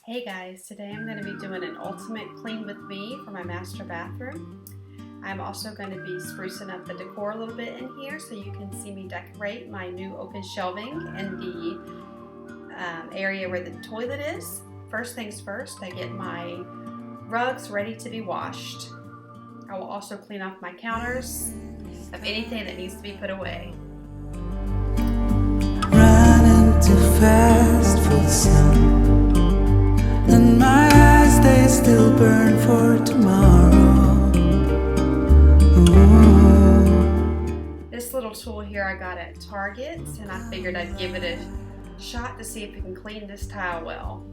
Hey guys, today I'm going to be doing an ultimate clean with me for my master bathroom. I'm also going to be sprucing up the decor a little bit in here so you can see me decorate my new open shelving in the area where the toilet is. First things first, I get my rugs ready to be washed. I will also clean off my counters of anything that needs to be put away. Running too fast for the sun, and my eyes, they still burn for tomorrow. Ooh. This little tool here I got at Target, and I figured I'd give it a shot to see if it can clean this tile well.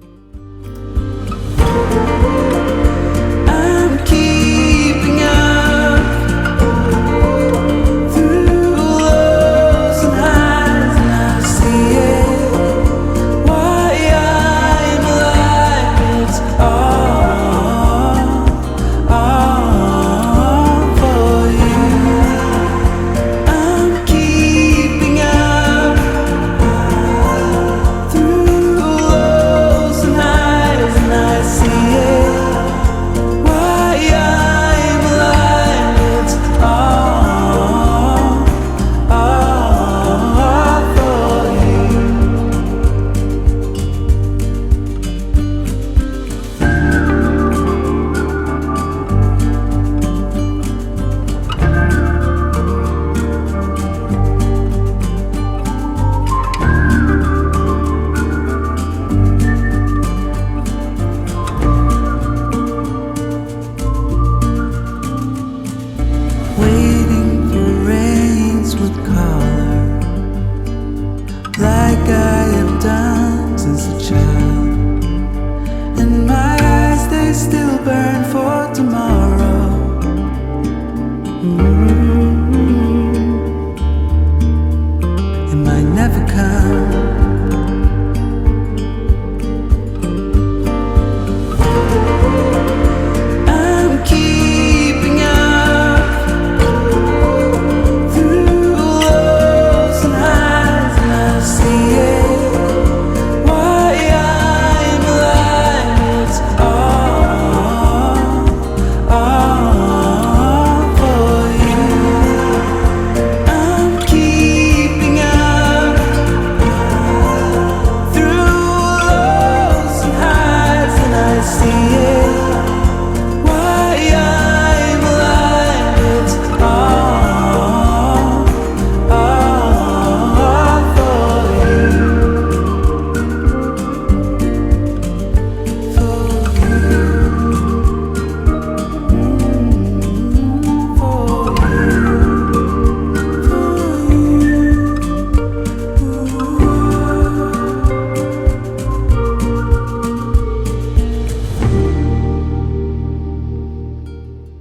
I'm keeping up through lows and highs, and I see it. Why I'm alive, it's all for you. I'm keeping up through lows and highs, and I see it. Waiting for rains with color, like I have done since a child. And my eyes, they still burn for tomorrow. It might never come. I'm keeping up through lows and highs, and I see it. Why I'm alive, it's all for you. I'm keeping up through lows and highs, and I see it. Why I'm alive, it's all for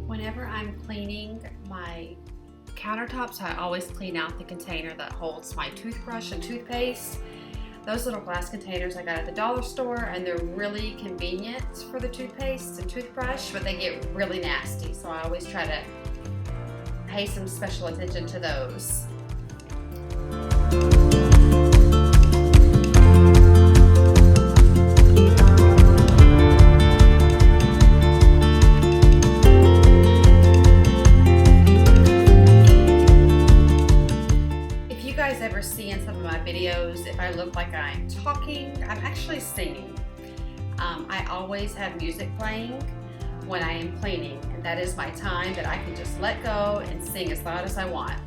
Whenever I'm cleaning my countertops, I always clean out the container that holds my toothbrush and toothpaste. Those little glass containers I got at the dollar store, and they're really convenient for the toothpaste and toothbrush, but they get really nasty, so I always try to pay some special attention to those. If you guys ever see in some of my videos, if I look like I'm talking, I'm actually singing. I always have music playing when I am cleaning, and that is my time that I can just let go and sing as loud as I want.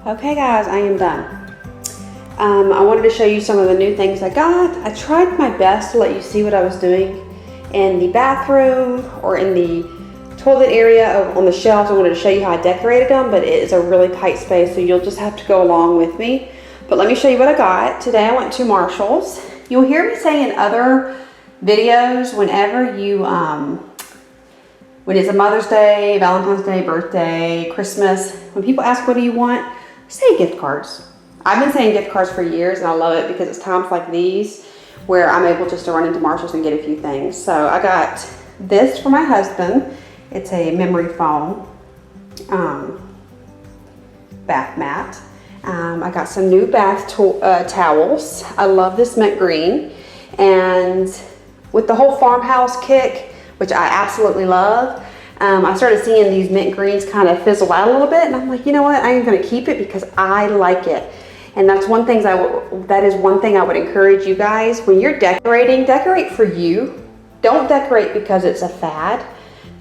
Okay guys, I am done. I wanted to show you some of the new things I got. I tried my best to let you see what I was doing in the bathroom or in the toilet area on the shelves. I wanted to show you how I decorated them, but it is a really tight space, so you'll just have to go along with me. But let me show you what I got. Today I went to Marshall's. You'll hear me say in other videos, whenever you, when it's a Mother's Day, Valentine's Day, birthday, Christmas, when people ask what do you want, say gift cards. I've been saying gift cards for years and I love it because it's times like these where I'm able just to run into Marshall's and get a few things. So I got this for my husband. It's a memory foam bath mat. I got some new bath towels. I love this mint green. And with the whole farmhouse kick, which I absolutely love, I started seeing these mint greens kind of fizzle out a little bit, and I'm like, you know what? I am going to keep it because I like it. And that's one thing that is one thing I would encourage you guys. When you're decorating, decorate for you. Don't decorate because it's a fad.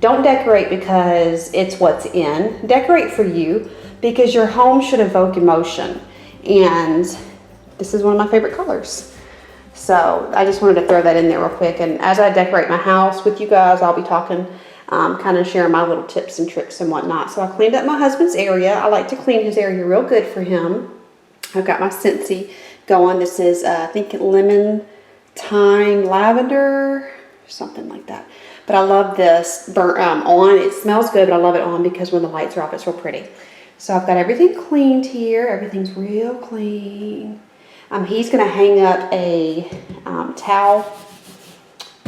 Don't decorate because it's what's in. Decorate for you because your home should evoke emotion. And this is one of my favorite colors. So I just wanted to throw that in there real quick. And as I decorate my house with you guys, I'll be talking, kind of sharing my little tips and tricks and whatnot. So I cleaned up my husband's area. I like to clean his area real good for him. I've got my Scentsy going. This is, I think, lemon, thyme, lavender, something like that. But I love this burnt on. It smells good, but I love it on because when the lights are off, it's real pretty. So I've got everything cleaned here. Everything's real clean. He's going to hang up a towel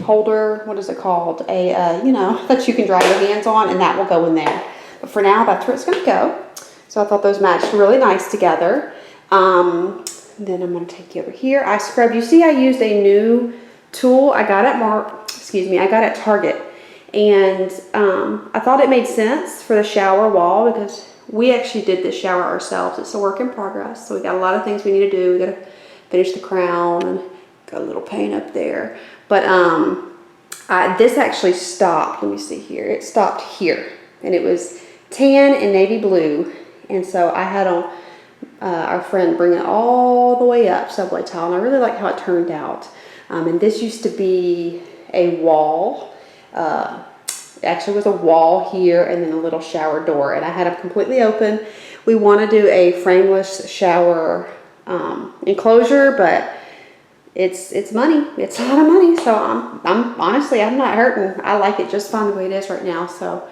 holder. What is it called? You know, that you can dry your hands on, and that will go in there. But for now, that's where it's going to go. So I thought those matched really nice together. Then I'm going to take you over here. I scrubbed. You see, I used a new tool. I got at Target, and I thought it made sense for the shower wall because we actually did this shower ourselves. It's a work in progress, so we got a lot of things we need to do. We got to finish the crown and got a little paint up there. But this actually stopped. Let me see here. It stopped here, and it was tan and navy blue, and so I had our friend bring it all the way up, subway tile, and I really like how it turned out. And this used to be a wall. It actually was a wall here and then a little shower door, and I had them completely open. We want to do a frameless shower enclosure, but it's money. It's a lot of money, so I'm honestly, I'm not hurting. I like it just fine the way it is right now. So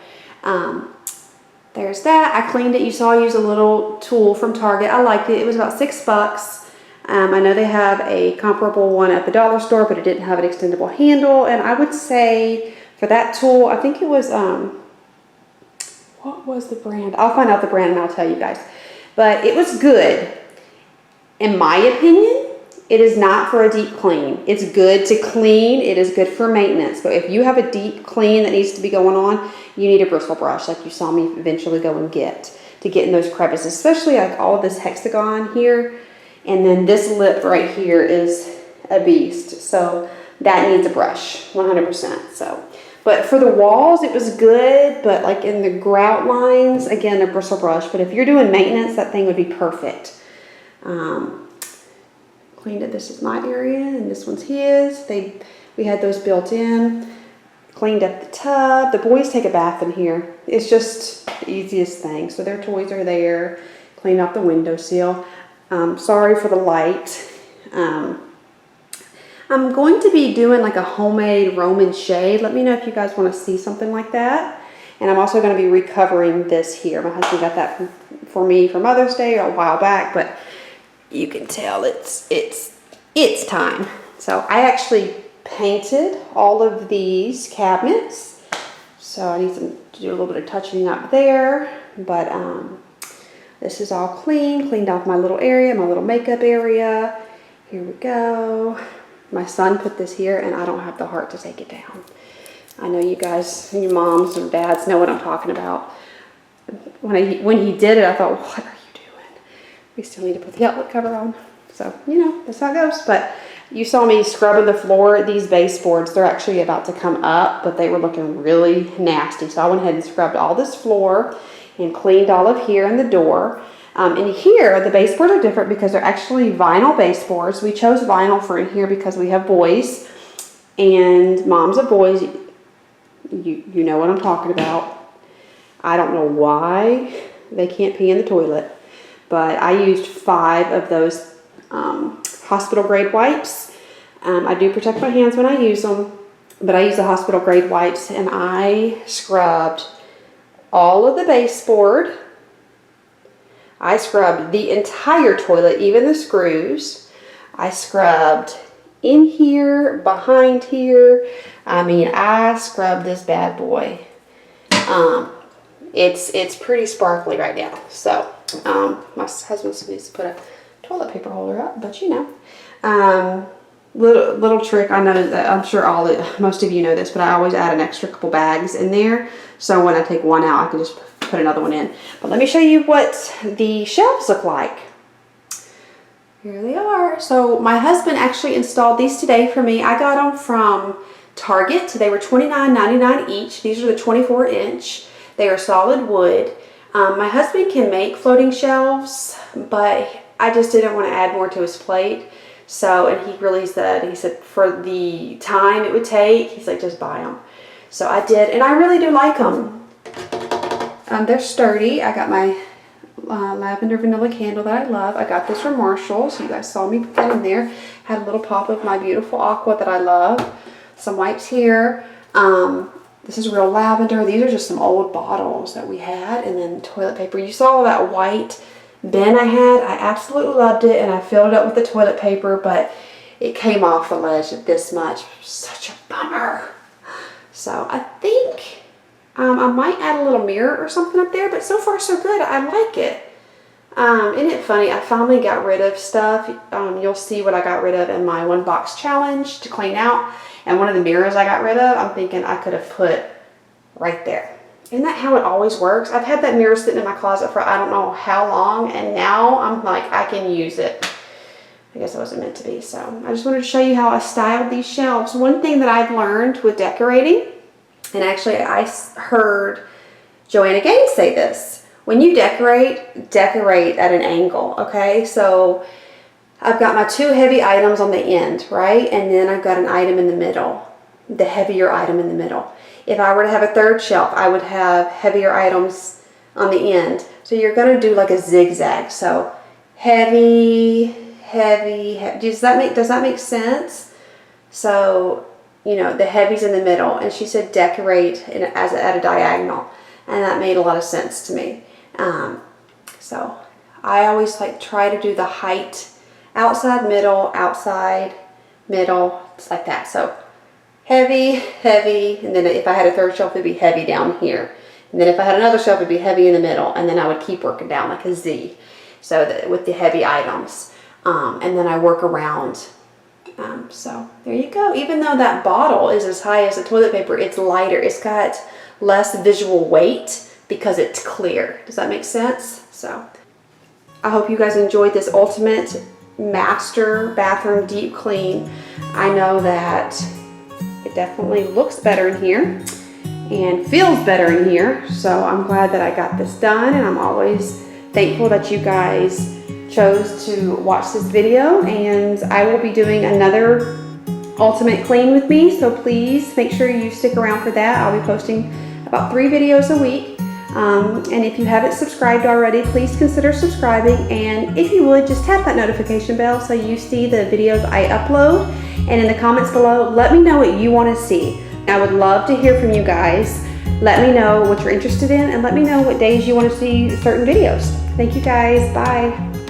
there's that. I cleaned it. You saw I used a little tool from Target. I liked it. It was about $6. I know they have a comparable one at the dollar store, but it didn't have an extendable handle. And I would say for that tool, I think it was, what was the brand? I'll find out the brand and I'll tell you guys. But it was good. In my opinion, it is not for a deep clean. It's good to clean. It is good for maintenance. But if you have a deep clean that needs to be going on, you need a bristle brush like you saw me eventually go and get to get in those crevices, especially like all of this hexagon here. And then this lip right here is a beast. So that needs a brush, 100%. So, but for the walls, it was good. But like in the grout lines, again, a bristle brush. But if you're doing maintenance, that thing would be perfect. Cleaned it. This is my area, and this one's his. We had those built in. Cleaned up the tub. The boys take a bath in here. It's just the easiest thing. So their toys are there. Cleaned off the windowsill. Sorry for the light. I'm going to be doing like a homemade Roman shade. Let me know if you guys want to see something like that. And I'm also going to be recovering this here. My husband got that for me for Mother's Day a while back, but you can tell it's time. So I actually painted all of these cabinets. So I need to do a little bit of touching up there, but this is all cleaned off my little area, my little makeup area. Here we go. My son put this here, and I don't have the heart to take it down. I know you guys, your moms and dads know what I'm talking about. When he did it, I thought, what are you doing? We still need to put the outlet cover on. So, you know, that's how it goes. But you saw me scrubbing the floor. These baseboards, they're actually about to come up, but they were looking really nasty. So I went ahead and scrubbed all this floor and cleaned all of here and the door. In here, the baseboards are different because they're actually vinyl baseboards. We chose vinyl for in here because we have boys, and moms of boys, you know what I'm talking about. I don't know why they can't pee in the toilet, but I used 5 of those hospital grade wipes. I do protect my hands when I use them, but I use the hospital grade wipes, and I scrubbed all of the baseboard. I scrubbed the entire toilet, even the screws. I scrubbed in here, behind here. I mean, I scrubbed this bad boy. It's pretty sparkly right now. So, my husband needs to put a toilet paper holder up, but you know. Little trick, I know that I'm sure most of you know this, but I always add an extra couple bags in there. So when I take one out, I can just put another one in. But let me show you what the shelves look like. Here they are. So my husband actually installed these today for me. I got them from Target. They were $29.99 each. These are the 24-inch. They are solid wood. My husband can make floating shelves, but I just didn't want to add more to his plate. So, and he really said, for the time it would take, he's like, just buy them. So I did, and I really do like them. They're sturdy. I got my lavender vanilla candle that I love. I got this from Marshall's. You guys saw me put that in there. Had a little pop of my beautiful aqua that I love. Some wipes here. This is real lavender. These are just some old bottles that we had. And then toilet paper. You saw all that white bin I had. I absolutely loved it, and I filled it up with the toilet paper, but it came off the ledge this much. Such a bummer. So I think I might add a little mirror or something up there, but so far so good. I like it. Isn't it funny? I finally got rid of stuff. You'll see what I got rid of in my 1 box challenge to clean out. And one of the mirrors I got rid of, I'm thinking I could have put right there. Isn't that how it always works? I've had that mirror sitting in my closet for I don't know how long, and now I'm like, I can use it. I guess it wasn't meant to be. So I just wanted to show you how I styled these shelves. One thing that I've learned with decorating, and actually I heard Joanna Gaines say this: when you decorate at an angle, okay? So I've got my 2 heavy items on the end, right? And then I've got an item in the middle, the heavier item in the middle. If I were to have a 3rd shelf, I would have heavier items on the end. So you're going to do like a zigzag. So heavy, heavy, heavy. Does that make sense? So, you know, the heavy's in the middle. And she said decorate at a diagonal. And that made a lot of sense to me. So I always try to do the height outside, middle, it's like that. So heavy, heavy, and then if I had a 3rd shelf, it'd be heavy down here. And then if I had another shelf, it'd be heavy in the middle, and then I would keep working down like a Z, so that with the heavy items. And then I work around. So there you go. Even though that bottle is as high as the toilet paper, it's lighter. It's got less visual weight because it's clear. Does that make sense? So I hope you guys enjoyed this ultimate master bathroom deep clean. I know that it definitely looks better in here and feels better in here, so I'm glad that I got this done, and I'm always thankful that you guys chose to watch this video. And I will be doing another ultimate clean with me, so please make sure you stick around for that. I'll be posting about 3 videos a week. And if you haven't subscribed already, please consider subscribing, and if you would, just tap that notification bell so you see the videos I upload. And in the comments below, let me know what you want to see. I would love to hear from you guys. Let me know what you're interested in, and let me know what days you want to see certain videos. Thank you guys. Bye.